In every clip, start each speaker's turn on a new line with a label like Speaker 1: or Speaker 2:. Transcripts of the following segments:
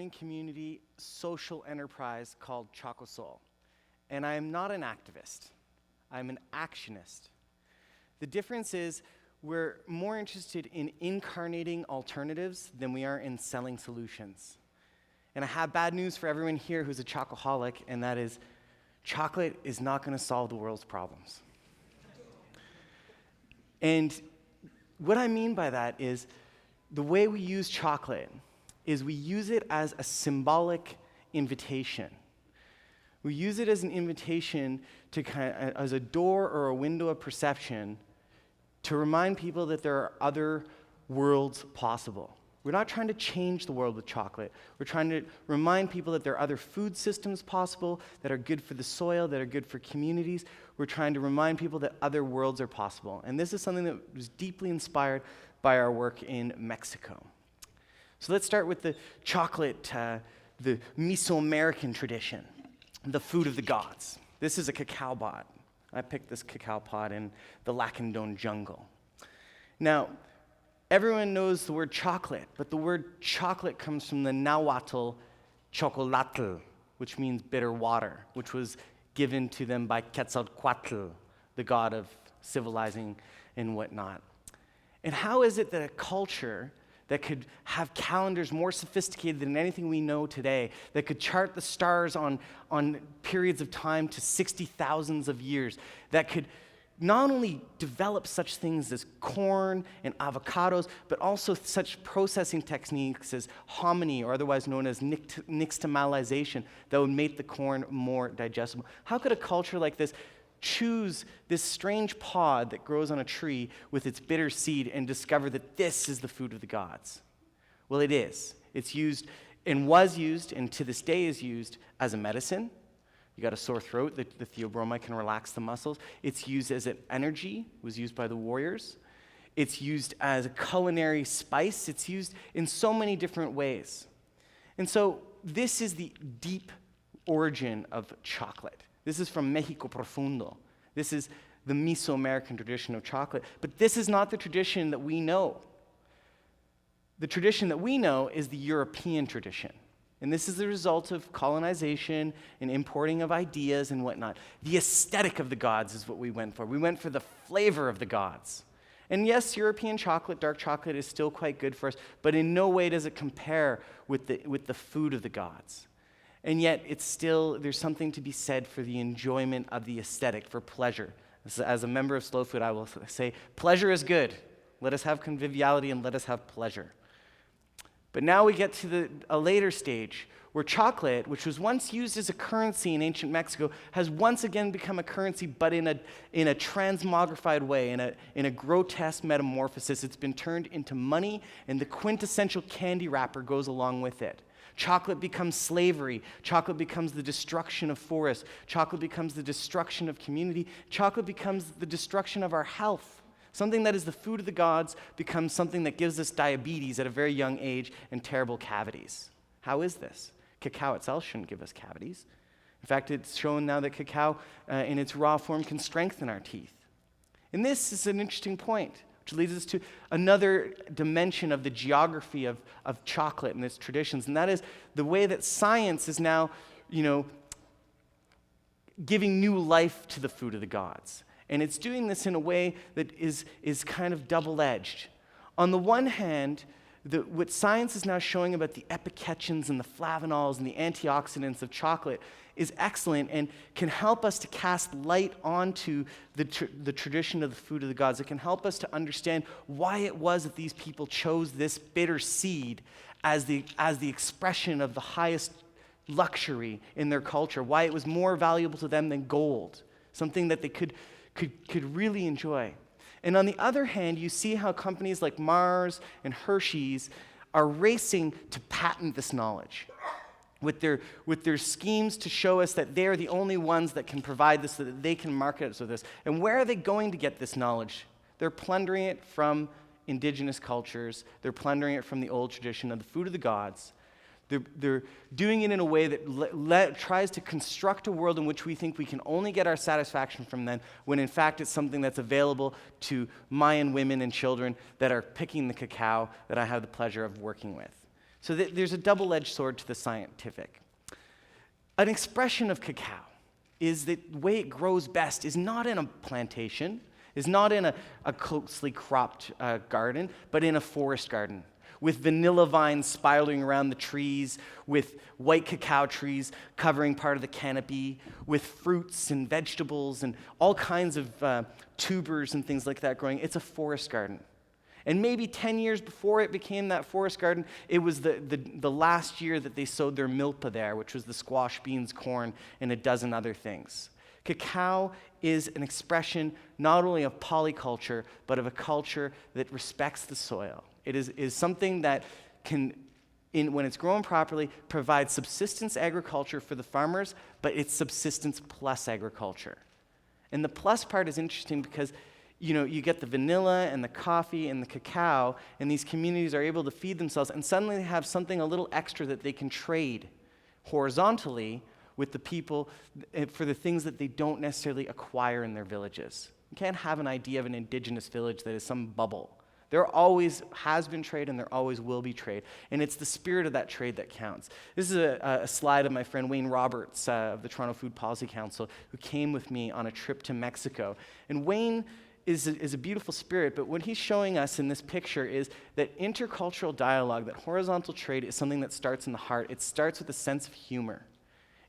Speaker 1: learning community social enterprise called ChocoSol. And I am not an activist. I'm an actionist. The difference is we're more interested in incarnating alternatives than we are in selling solutions. And I have bad news for everyone here who's a chocoholic, and that is chocolate is not going to solve the world's problems. And what I mean by that is the way we use chocolate is we use it as a symbolic invitation. We use it as an invitation to as a door or a window of perception to remind people that there are other worlds possible. We're not trying to change the world with chocolate. We're trying to remind people that there are other food systems possible that are good for the soil, that are good for communities. We're trying to remind people that other worlds are possible. And this is something that was deeply inspired by our work in Mexico. So let's start with the chocolate, the Mesoamerican tradition, the food of the gods. This is a cacao pod. I picked this cacao pod in the Lacandon jungle. Now, everyone knows the word chocolate, but the word chocolate comes from the Nahuatl chocolatl, which means bitter water, which was given to them by Quetzalcoatl, the god of civilizing and whatnot. And how is it that a culture that could have calendars more sophisticated than anything we know today, that could chart the stars on periods of time to 60,000 of years, that could not only develop such things as corn and avocados, but also such processing techniques as hominy, or otherwise known as nixtamalization, that would make the corn more digestible? How could a culture like this choose this strange pod that grows on a tree with its bitter seed and discover that this is the food of the gods? Well, it is. It's used and was used, and to this day is used as a medicine. You got a sore throat, the theobromine can relax the muscles. It's used as an energy, it was used by the warriors. It's used as a culinary spice. It's used in so many different ways. And so this is the deep origin of chocolate. This is from Mexico Profundo. This is the Mesoamerican tradition of chocolate. But this is not the tradition that we know. The tradition that we know is the European tradition. And this is the result of colonization and importing of ideas and whatnot. The aesthetic of the gods is what we went for. We went for the flavor of the gods. And yes, European chocolate, dark chocolate, is still quite good for us, but in no way does it compare with the food of the gods. And yet, there's something to be said for the enjoyment of the aesthetic, for pleasure. As a member of Slow Food, I will say, pleasure is good. Let us have conviviality and let us have pleasure. But now we get to a later stage where chocolate, which was once used as a currency in ancient Mexico, has once again become a currency, but in a transmogrified way, in a grotesque metamorphosis. It's been turned into money, and the quintessential candy wrapper goes along with it. Chocolate becomes slavery. Chocolate becomes the destruction of forests. Chocolate becomes the destruction of community. Chocolate becomes the destruction of our health. Something that is the food of the gods becomes something that gives us diabetes at a very young age and terrible cavities. How is this? Cacao itself shouldn't give us cavities. In fact, it's shown now that cacao in its raw form can strengthen our teeth. And this is an interesting point, which leads us to another dimension of the geography of chocolate and its traditions, and that is the way that science is now, giving new life to the food of the gods. And it's doing this in a way that is kind of double-edged. On the one hand, what science is now showing about the epicachins and the flavanols and the antioxidants of chocolate is excellent and can help us to cast light onto the tradition of the food of the gods. It can help us to understand why it was that these people chose this bitter seed as the expression of the highest luxury in their culture, why it was more valuable to them than gold, something that they could really enjoy. And on the other hand, you see how companies like Mars and Hershey's are racing to patent this knowledge with their schemes to show us that they are the only ones that can provide this, so that they can market us with this. And where are they going to get this knowledge? They're plundering it from indigenous cultures. They're plundering it from the old tradition of the food of the gods. They're doing it in a way that tries to construct a world in which we think we can only get our satisfaction from them, when in fact it's something that's available to Mayan women and children that are picking the cacao that I have the pleasure of working with. So there's a double-edged sword to the scientific. An expression of cacao is the way it grows best is not in a plantation, is not in a closely cropped garden, but in a forest garden, with vanilla vines spiraling around the trees, with white cacao trees covering part of the canopy, with fruits and vegetables and all kinds of tubers and things like that growing. It's a forest garden. And maybe 10 years before it became that forest garden, it was the last year that they sowed their milpa there, which was the squash, beans, corn, and a dozen other things. Cacao is an expression not only of polyculture, but of a culture that respects the soil. It is something that can, when it's grown properly, provide subsistence agriculture for the farmers, but it's subsistence plus agriculture. And the plus part is interesting because you get the vanilla and the coffee and the cacao, and these communities are able to feed themselves, and suddenly they have something a little extra that they can trade horizontally with the people for the things that they don't necessarily acquire in their villages. You can't have an idea of an indigenous village that is some bubble. There always has been trade, and there always will be trade. And it's the spirit of that trade that counts. This is a slide of my friend Wayne Roberts of the Toronto Food Policy Council, who came with me on a trip to Mexico. And Wayne is a beautiful spirit, but what he's showing us in this picture is that intercultural dialogue, that horizontal trade, is something that starts in the heart. It starts with a sense of humor.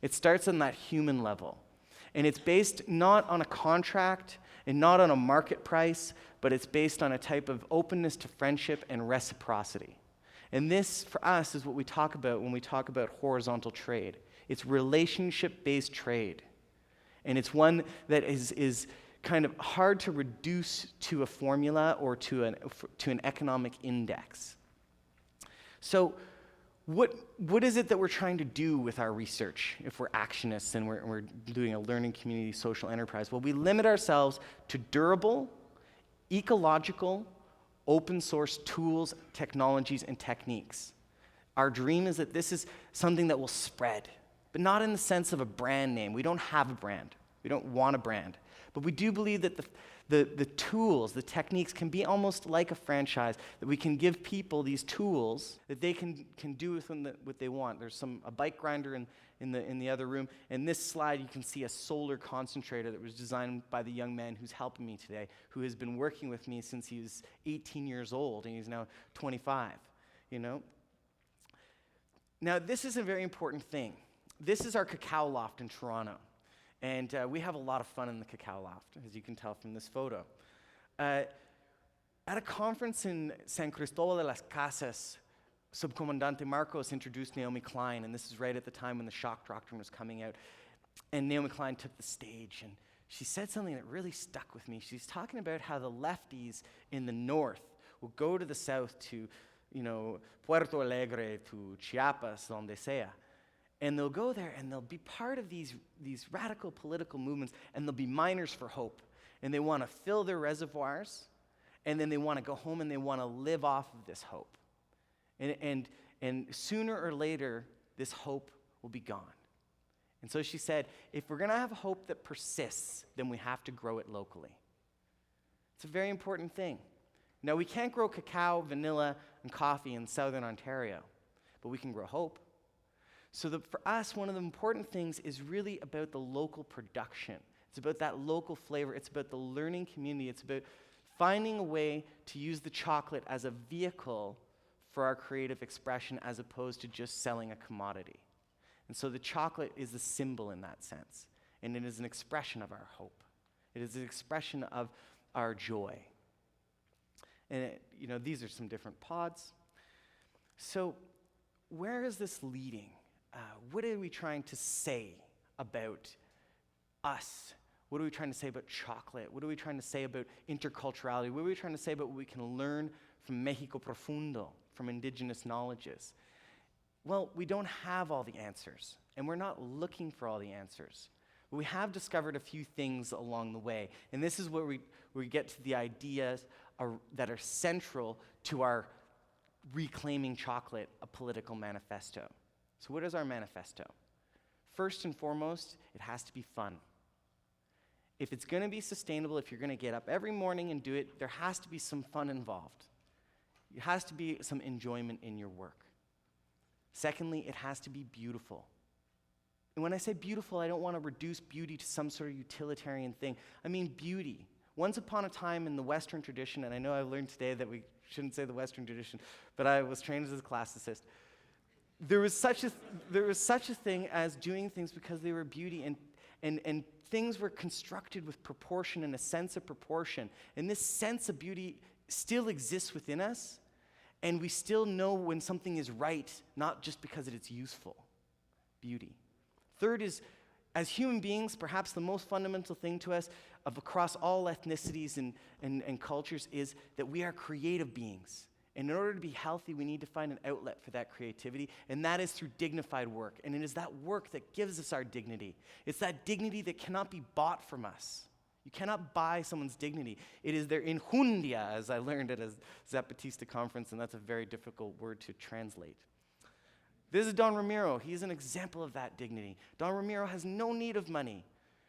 Speaker 1: It starts on that human level. And it's based not on a contract and not on a market price, but it's based on a type of openness to friendship and reciprocity. And this, for us, is what we talk about when we talk about horizontal trade. It's relationship-based trade. And it's one that is kind of hard to reduce to a formula or to an economic index. So what is it that we're trying to do with our research if we're actionists and we're doing a learning community social enterprise? Well, we limit ourselves to durable, ecological, open source tools, technologies, and techniques. Our dream is that this is something that will spread, but not in the sense of a brand name. We don't have a brand. We don't want a brand. But we do believe that the tools, the techniques can be almost like a franchise, that we can give people these tools that they can do with what they want. There's a bike grinder in the other room. In this slide, you can see a solar concentrator that was designed by the young man who's helping me today, who has been working with me since he was 18 years old, and he's now 25, Now, this is a very important thing. This is our cacao loft in Toronto. And we have a lot of fun in the cacao loft, as you can tell from this photo. At a conference in San Cristóbal de las Casas, Subcomandante Marcos introduced Naomi Klein, and this is right at the time when the shock doctrine was coming out. And Naomi Klein took the stage, and she said something that really stuck with me. She's talking about how the lefties in the north will go to the south to, Puerto Alegre, to Chiapas, donde sea. And they'll go there and they'll be part of these radical political movements, and they'll be miners for hope. And they want to fill their reservoirs, and then they want to go home and they want to live off of this hope. And sooner or later, this hope will be gone. And so she said, if we're going to have hope that persists, then we have to grow it locally. It's a very important thing. Now, we can't grow cacao, vanilla, and coffee in southern Ontario, but we can grow hope. So for us, one of the important things is really about the local production. It's about that local flavor. It's about the learning community. It's about finding a way to use the chocolate as a vehicle for our creative expression as opposed to just selling a commodity. And so the chocolate is a symbol in that sense. And it is an expression of our hope. It is an expression of our joy. And these are some different pods. So where is this leading? What are we trying to say about us? What are we trying to say about chocolate? What are we trying to say about interculturality? What are we trying to say about what we can learn from Mexico Profundo, from indigenous knowledges? Well, we don't have all the answers, and we're not looking for all the answers. But we have discovered a few things along the way, and this is where we get to the ideas that are central to our Reclaiming Chocolate, a political manifesto. So what is our manifesto? First and foremost, it has to be fun. If it's going to be sustainable, if you're going to get up every morning and do it, there has to be some fun involved. There has to be some enjoyment in your work. Secondly, it has to be beautiful. And when I say beautiful, I don't want to reduce beauty to some sort of utilitarian thing. I mean beauty. Once upon a time in the Western tradition, and I know I learned today that we shouldn't say the Western tradition, but I was trained as a classicist. There was such a thing as doing things because they were beauty, and things were constructed with proportion and a sense of proportion. And this sense of beauty still exists within us, and we still know when something is right, not just because it's useful. Beauty. Third is, as human beings, perhaps the most fundamental thing to us across all ethnicities and cultures is that we are creative beings. And in order to be healthy, we need to find an outlet for that creativity, and that is through dignified work. And it is that work that gives us our dignity. It's that dignity that cannot be bought from us. You cannot buy someone's dignity. It is their injundia, as I learned at a Zapatista conference, and that's a very difficult word to translate. This is Don Ramiro. He is an example of that dignity. Don Ramiro has no need of money.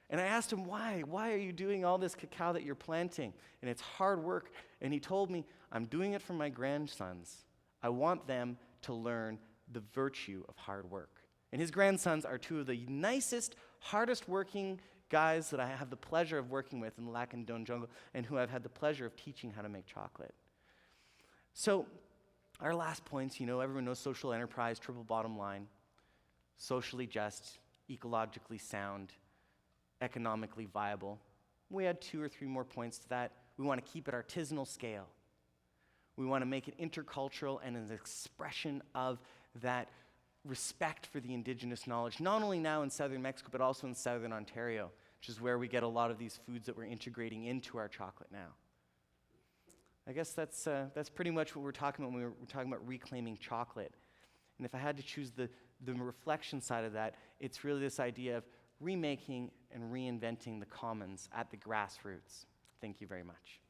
Speaker 1: And I asked him, why? Why are you doing all this cacao that you're planting? And it's hard work. And he told me, I'm doing it for my grandsons. I want them to learn the virtue of hard work. And his grandsons are two of the nicest, hardest working guys that I have the pleasure of working with in the Lacandon jungle, and who I've had the pleasure of teaching how to make chocolate. So, our last points, everyone knows social enterprise, triple bottom line, socially just, ecologically sound, economically viable. We add 2 or 3 more points to that. We want to keep it artisanal scale. We want to make it intercultural and an expression of that respect for the indigenous knowledge, not only now in southern Mexico, but also in southern Ontario, which is where we get a lot of these foods that we're integrating into our chocolate now. I guess that's pretty much what we're talking about when we're talking about reclaiming chocolate. And if I had to choose the reflection side of that, it's really this idea of remaking and reinventing the commons at the grassroots. Thank you very much.